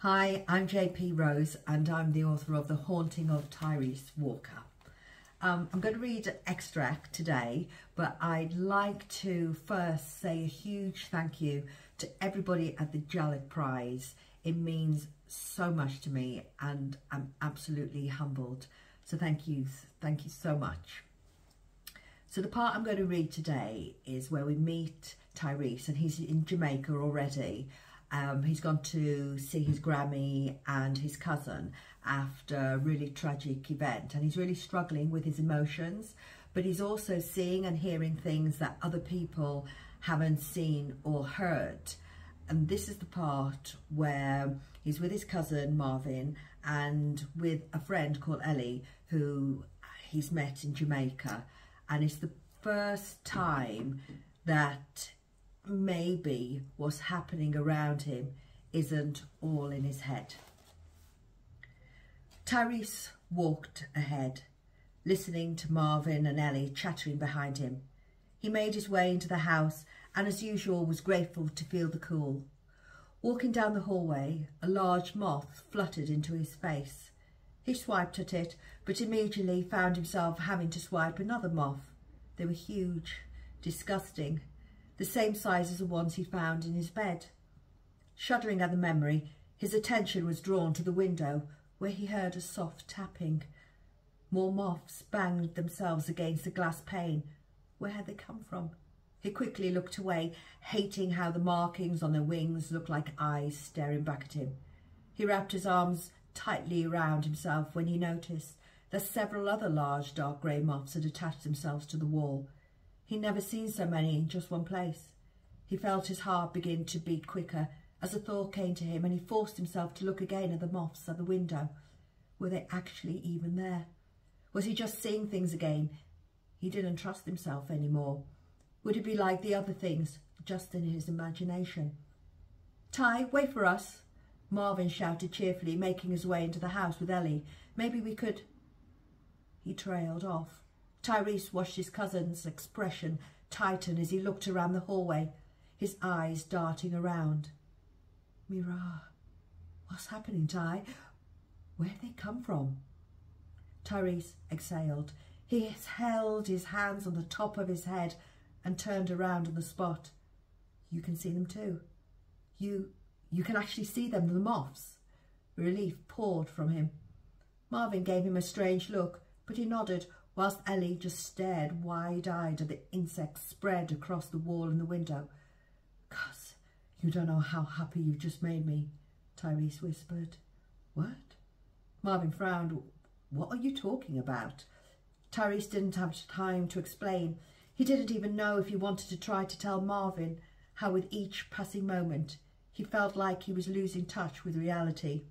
Hi, I'm JP Rose and I'm the author of The Haunting of Tyrese Walker. I'm going to read an extract today, but I'd like to first say a huge thank you to everybody at the Jhalak Prize. It means so much to me and I'm absolutely humbled. So thank you so much. So the part I'm going to read today is where we meet Tyrese, and he's in Jamaica already. He's gone to see his Grammy and his cousin after a really tragic event, and he's really struggling with his emotions, but he's also seeing and hearing things that other people haven't seen or heard. And this is the part where he's with his cousin Marvin and with a friend called Ellie who he's met in Jamaica, and it's the first time that maybe what's happening around him isn't all in his head. Tyrese walked ahead, listening to Marvin and Ellie chattering behind him. He made his way into the house and, as usual, was grateful to feel the cool. Walking down the hallway, a large moth fluttered into his face. He swiped at it, but immediately found himself having to swipe another moth. They were huge, disgusting, the same size as the ones he found in his bed. Shuddering at the memory, his attention was drawn to the window, where he heard a soft tapping. More moths banged themselves against the glass pane. Where had they come from? He quickly looked away, hating how the markings on their wings looked like eyes staring back at him. He wrapped his arms tightly around himself when he noticed that several other large dark grey moths had attached themselves to the wall. He'd never seen so many in just one place. He felt his heart begin to beat quicker as a thought came to him, and he forced himself to look again at the moths at the window. Were they actually even there? Was he just seeing things again? He didn't trust himself anymore. Would it be like the other things, just in his imagination? "Ty, wait for us," Marvin shouted cheerfully, making his way into the house with Ellie. "Maybe we could..." He trailed off. Tyrese watched his cousin's expression tighten as he looked around the hallway, his eyes darting around. "Mira, what's happening, Ty? Where'd they come from?" Tyrese exhaled. He held his hands on the top of his head and turned around on the spot. "You can see them too. You can actually see them, the moths." Relief poured from him. Marvin gave him a strange look, but he nodded, whilst Ellie just stared wide-eyed at the insects spread across the wall and the window. "Cuz, you don't know how happy you've just made me," Tyrese whispered. "What?" Marvin frowned. "What are you talking about?" Tyrese didn't have time to explain. He didn't even know if he wanted to try to tell Marvin how with each passing moment he felt like he was losing touch with reality.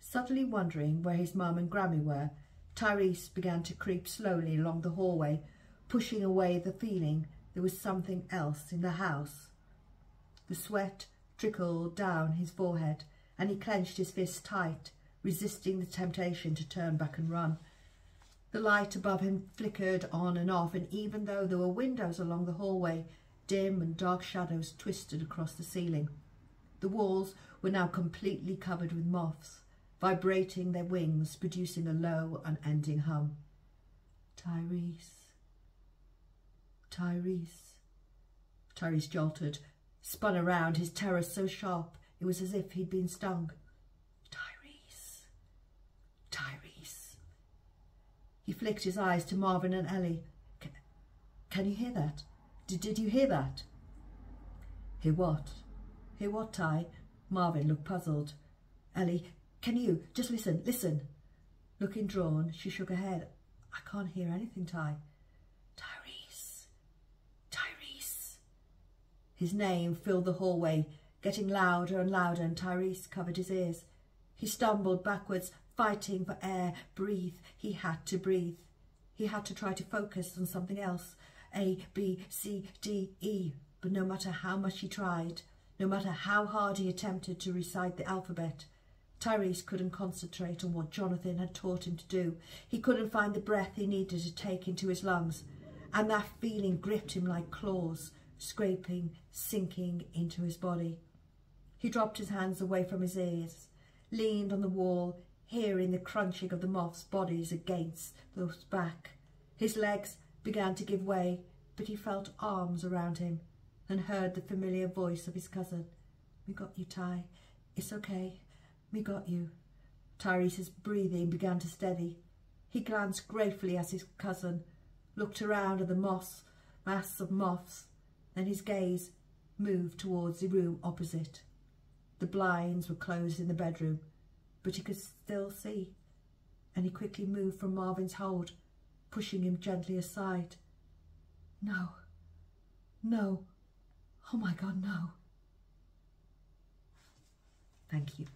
Suddenly wondering where his mum and Grammy were, Tyrese began to creep slowly along the hallway, pushing away the feeling there was something else in the house. The sweat trickled down his forehead and he clenched his fists tight, resisting the temptation to turn back and run. The light above him flickered on and off, and even though there were windows along the hallway, dim and dark shadows twisted across the ceiling. The walls were now completely covered with moths, vibrating their wings, producing a low, unending hum. "Tyrese, Tyrese." Tyrese jolted, spun around, his terror so sharp it was as if he'd been stung. "Tyrese, Tyrese." He flicked his eyes to Marvin and Ellie. Can you hear that? Did you hear that?" "Hear what? Hear what, Ty?" Marvin looked puzzled. "Ellie, can you just listen?" Looking drawn, she shook her head. "I can't hear anything, Ty." "Tyrese, Tyrese." His name filled the hallway, getting louder and louder, and Tyrese covered his ears. He stumbled backwards, fighting for air. Breathe. He had to breathe. He had to try to focus on something else. A, B, C, D, E. But no matter how much he tried, no matter how hard he attempted to recite the alphabet, Tyrese couldn't concentrate on what Jonathan had taught him to do. He couldn't find the breath he needed to take into his lungs, and that feeling gripped him like claws, scraping, sinking into his body. He dropped his hands away from his ears, leaned on the wall, hearing the crunching of the moths' bodies against those back. His legs began to give way, but he felt arms around him and heard the familiar voice of his cousin. "We got you, Ty. It's okay. We got you." Tyrese's breathing began to steady. He glanced gratefully at his cousin, looked around at the mass of moths, then his gaze moved towards the room opposite. The blinds were closed in the bedroom, but he could still see, and he quickly moved from Marvin's hold, pushing him gently aside. "No, no, oh my God, no." Thank you.